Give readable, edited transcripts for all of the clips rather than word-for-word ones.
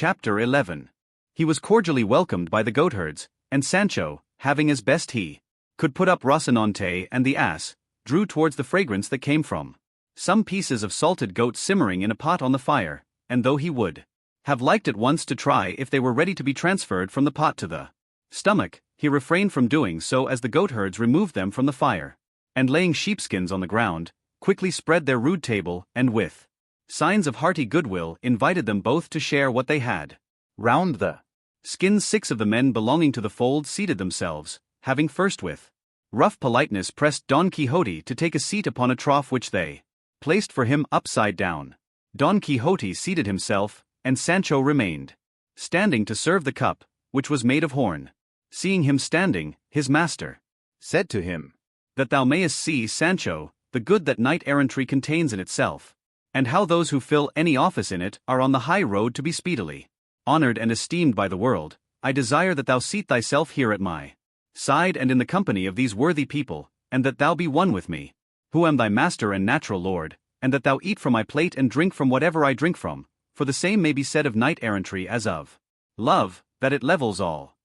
Chapter 11. He was cordially welcomed by the goatherds, and Sancho, having as best he could put up Rocinante and the ass, drew towards the fragrance that came from some pieces of salted goat simmering in a pot on the fire, and though he would have liked at once to try if they were ready to be transferred from the pot to the stomach, he refrained from doing so as the goatherds removed them from the fire, and laying sheepskins on the ground, quickly spread their rude table, and with signs of hearty goodwill invited them both to share what they had. Round the skins 6 of the men belonging to the fold seated themselves, having first with rough politeness pressed Don Quixote to take a seat upon a trough which they placed for him upside down. Don Quixote seated himself, and Sancho remained standing to serve the cup, which was made of horn. Seeing him standing, his master said to him, "That thou mayest see, Sancho, the good that knight-errantry contains in itself, and how those who fill any office in it are on the high road to be speedily honored and esteemed by the world, I desire that thou seat thyself here at my side and in the company of these worthy people, and that thou be one with me, who am thy master and natural lord, and that thou eat from my plate and drink from whatever I drink from, for the same may be said of knight-errantry as of love, that it levels all."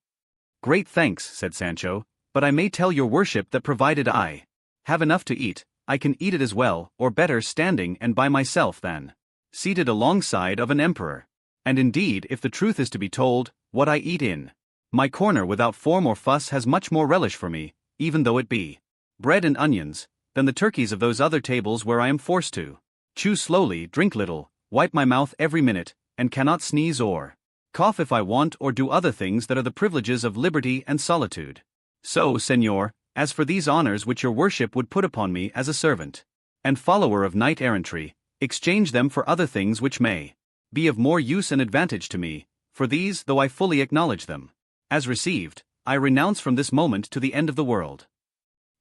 "Great thanks," said Sancho, "but I may tell your worship that provided I have enough to eat, I can eat it as well, or better, standing and by myself than seated alongside of an emperor. And indeed, if the truth is to be told, what I eat in my corner without form or fuss has much more relish for me, even though it be bread and onions, than the turkeys of those other tables where I am forced to chew slowly, drink little, wipe my mouth every minute, and cannot sneeze or cough if I want or do other things that are the privileges of liberty and solitude. So, señor, as for these honors which your worship would put upon me as a servant and follower of knight-errantry, exchange them for other things which may be of more use and advantage to me, for these, though I fully acknowledge them as received, I renounce from this moment to the end of the world."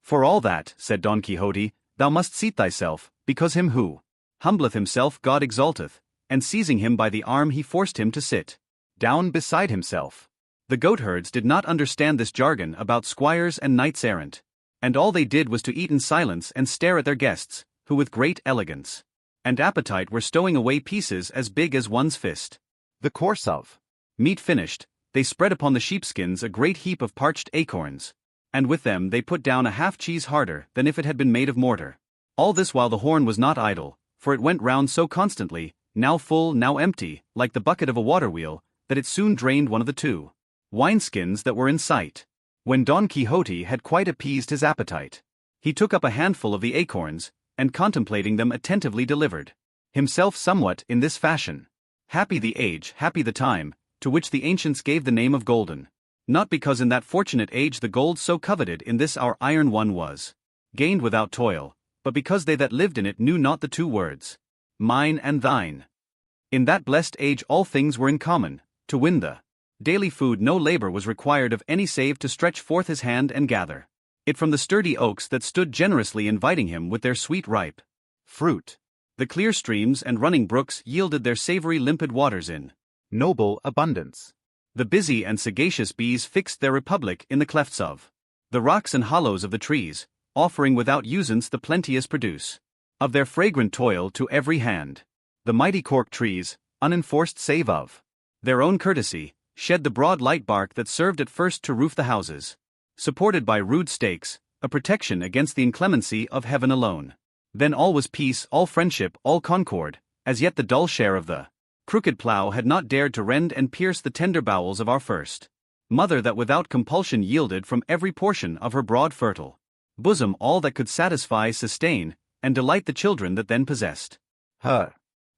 "For all that," said Don Quixote, "thou must seat thyself, because him who humbleth himself God exalteth," and seizing him by the arm he forced him to sit down beside himself. The goatherds did not understand this jargon about squires and knights-errant, and all they did was to eat in silence and stare at their guests, who with great elegance and appetite were stowing away pieces as big as one's fist. The course of meat finished, they spread upon the sheepskins a great heap of parched acorns, and with them they put down a half cheese harder than if it had been made of mortar. All this while the horn was not idle, for it went round so constantly, now full, now empty, like the bucket of a water-wheel, that it soon drained one of the 2 wineskins that were in sight. When Don Quixote had quite appeased his appetite, he took up a handful of the acorns, and contemplating them attentively delivered himself somewhat in this fashion: "Happy the age, happy the time, to which the ancients gave the name of golden, not because in that fortunate age the gold so coveted in this our iron one was gained without toil, but because they that lived in it knew not the 2 words, mine and thine. In that blessed age all things were in common, to win the daily food no labor was required of any save to stretch forth his hand and gather it from the sturdy oaks that stood generously inviting him with their sweet ripe fruit. The clear streams and running brooks yielded their savory limpid waters in noble abundance. The busy and sagacious bees fixed their republic in the clefts of the rocks and hollows of the trees, offering without usance the plenteous produce of their fragrant toil to every hand. The mighty cork trees, unenforced save of their own courtesy, shed the broad light bark that served at first to roof the houses, supported by rude stakes, a protection against the inclemency of heaven alone. Then all was peace, all friendship, all concord. As yet the dull share of the crooked plough had not dared to rend and pierce the tender bowels of our first mother, that without compulsion yielded from every portion of her broad fertile bosom all that could satisfy, sustain, and delight the children that then possessed her.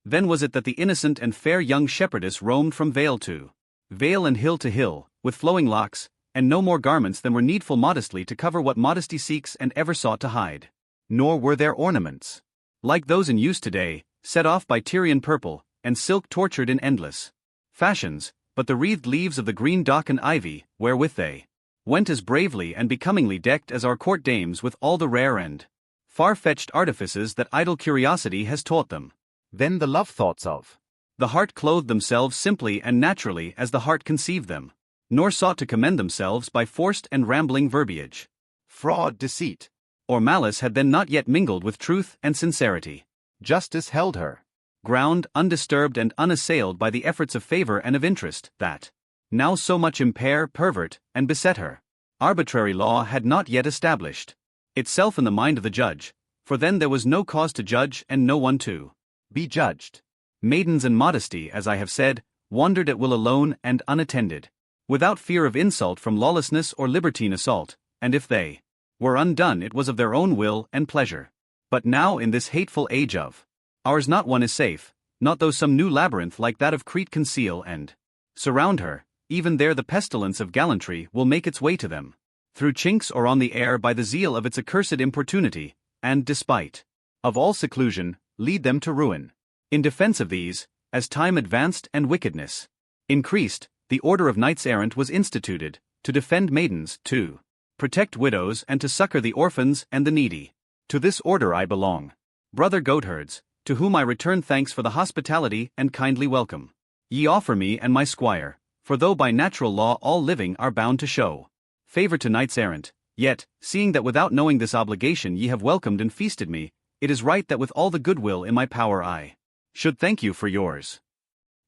Then was it that the innocent and fair young shepherdess roamed from vale to vale and hill to hill, with flowing locks, and no more garments than were needful modestly to cover what modesty seeks and ever sought to hide. Nor were their ornaments like those in use today, set off by Tyrian purple, and silk tortured in endless fashions, but the wreathed leaves of the green dock and ivy, wherewith they went as bravely and becomingly decked as our court dames with all the rare and far-fetched artifices that idle curiosity has taught them. Then the love thoughts of the heart clothed themselves simply and naturally as the heart conceived them, nor sought to commend themselves by forced and rambling verbiage. Fraud, deceit, or malice had then not yet mingled with truth and sincerity. Justice held her ground undisturbed and unassailed by the efforts of favor and of interest, that now so much impair, pervert, and beset her. Arbitrary law had not yet established itself in the mind of the judge, for then there was no cause to judge and no one to be judged. Maidens and modesty, as I have said, wandered at will alone and unattended, without fear of insult from lawlessness or libertine assault, and if they were undone it was of their own will and pleasure. But now in this hateful age of ours not one is safe, not though some new labyrinth like that of Crete conceal and surround her, even there the pestilence of gallantry will make its way to them, through chinks or on the air by the zeal of its accursed importunity, and, despite of all seclusion, lead them to ruin. In defense of these, as time advanced and wickedness increased, the order of knights-errant was instituted, to defend maidens, to protect widows and to succor the orphans and the needy. To this order I belong, brother goatherds, to whom I return thanks for the hospitality and kindly welcome ye offer me and my squire, for though by natural law all living are bound to show favor to knights-errant, yet, seeing that without knowing this obligation ye have welcomed and feasted me, it is right that with all the goodwill in my power I should thank you for yours.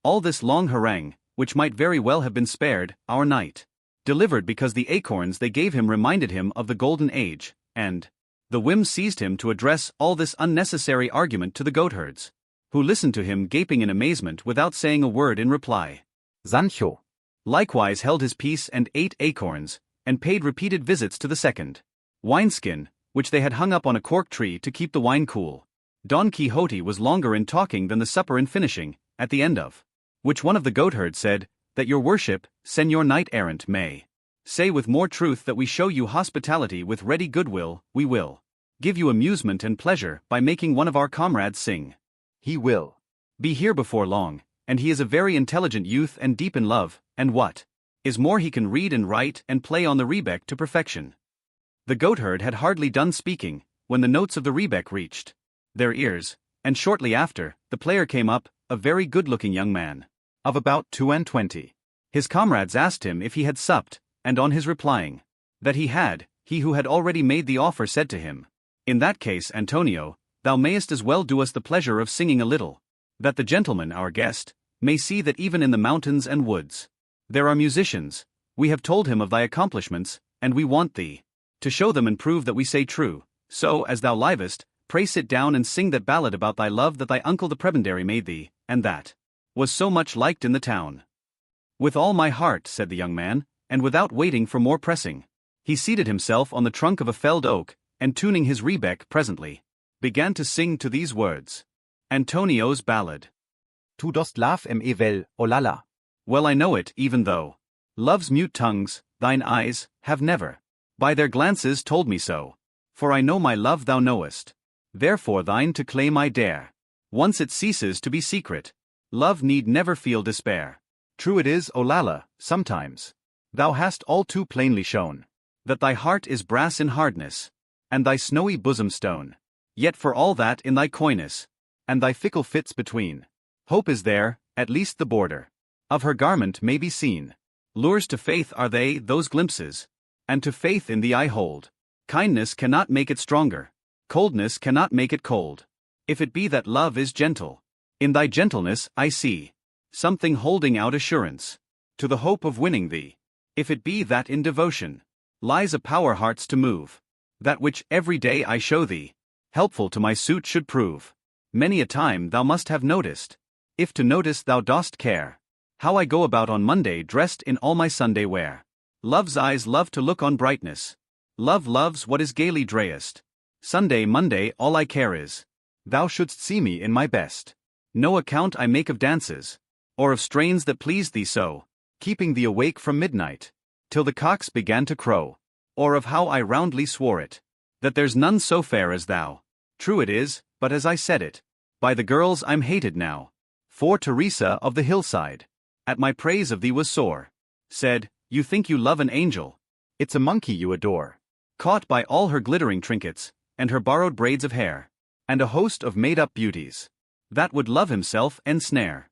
All this long harangue, which might very well have been spared, our knight delivered because the acorns they gave him reminded him of the golden age, and the whim seized him to address all this unnecessary argument to the goatherds, who listened to him gaping in amazement without saying a word in reply. Sancho likewise held his peace and ate acorns, and paid repeated visits to the second wineskin, which they had hung up on a cork tree to keep the wine cool. Don Quixote was longer in talking than the supper in finishing, at the end of which one of the goatherds said, that your worship, Señor Knight-errant, may say with more truth that we show you hospitality with ready goodwill, we will give you amusement and pleasure by making one of our comrades sing. He will be here before long, and he is a very intelligent youth and deep in love, and what is more he can read and write and play on the rebeck to perfection. The goatherd had hardly done speaking, when the notes of the rebeck reached their ears, and shortly after, the player came up, a very good-looking young man, of about 22. His comrades asked him if he had supped, and on his replying that he had, he who had already made the offer said to him, in that case, Antonio, thou mayest as well do us the pleasure of singing a little, that the gentleman, our guest, may see that even in the mountains and woods there are musicians. We have told him of thy accomplishments, and we want thee to show them and prove that we say true. So, as thou livest, pray sit down and sing that ballad about thy love that thy uncle the prebendary made thee, and that was so much liked in the town. With all my heart, said the young man, and without waiting for more pressing, he seated himself on the trunk of a felled oak, and tuning his rebeck presently, began to sing to these words. Antonio's Ballad. Tu dost laugh well, oh la la. Well I know it, even though love's mute tongues, thine eyes, have never by their glances told me so. For I know my love thou knowest, therefore thine to claim I dare. Once it ceases to be secret, love need never feel despair. True it is, O Lala, sometimes thou hast all too plainly shown that thy heart is brass in hardness, and thy snowy bosom stone. Yet for all that in thy coyness, and thy fickle fits between, hope is there, at least the border of her garment may be seen. Lures to faith are they, those glimpses, and to faith in thee I hold. Kindness cannot make it stronger, coldness cannot make it cold. If it be that love is gentle, in thy gentleness I see something holding out assurance to the hope of winning thee. If it be that in devotion lies a power hearts to move, that which every day I show thee, helpful to my suit should prove. Many a time thou must have noticed, if to notice thou dost care, how I go about on Monday dressed in all my Sunday wear. Love's eyes love to look on brightness, love loves what is gaily drayest. Sunday, Monday, all I care is, thou shouldst see me in my best. No account I make of dances, or of strains that please thee so, keeping thee awake from midnight, till the cocks began to crow, or of how I roundly swore it, that there's none so fair as thou. True it is, but as I said it, by the girls I'm hated now. For Teresa of the hillside, at my praise of thee was sore, said, you think you love an angel, it's a monkey you adore. Caught by all her glittering trinkets, and her borrowed braids of hair, and a host of made-up beauties, that would love himself ensnare.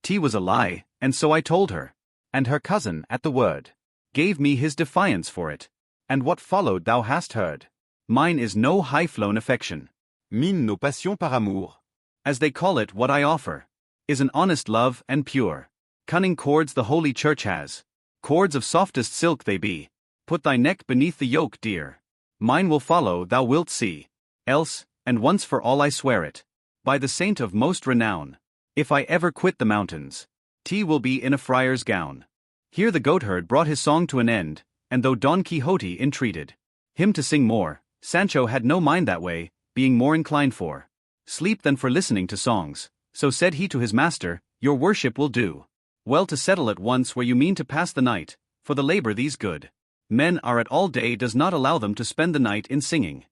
'T was a lie, and so I told her, and her cousin at the word gave me his defiance for it, and what followed thou hast heard. Mine is no high-flown affection, mine no passion par amour, as they call it, what I offer is an honest love and pure. Cunning cords the holy church has. Cords of softest silk they be. Put thy neck beneath the yoke, dear. Mine will follow, thou wilt see. Else, and once for all I swear it, by the saint of most renown, if I ever quit the mountains, T will be in a friar's gown. Here the goatherd brought his song to an end, and though Don Quixote entreated him to sing more, Sancho had no mind that way, being more inclined for sleep than for listening to songs. So said he to his master, Your worship will do well to settle at once where you mean to pass the night, for the labor these good men are at all day does not allow them to spend the night in singing.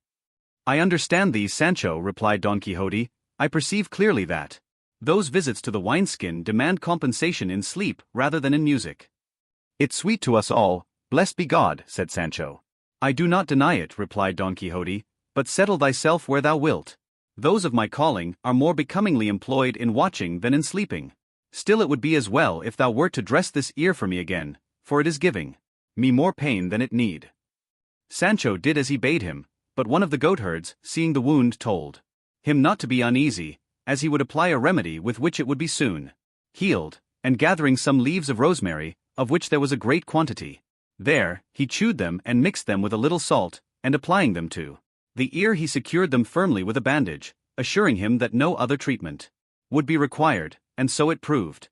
I understand thee, Sancho, replied Don Quixote. I perceive clearly that those visits to the wineskin demand compensation in sleep rather than in music. It's sweet to us all, blessed be God, said Sancho. I do not deny it, replied Don Quixote, but settle thyself where thou wilt. Those of my calling are more becomingly employed in watching than in sleeping. Still it would be as well if thou wert to dress this ear for me again, for it is giving me more pain than it need. Sancho did as he bade him, but one of the goatherds, seeing the wound, told him not to be uneasy, as he would apply a remedy with which it would be soon healed, and gathering some leaves of rosemary, of which there was a great quantity there, he chewed them and mixed them with a little salt, and applying them to the ear he secured them firmly with a bandage, assuring him that no other treatment would be required, and so it proved.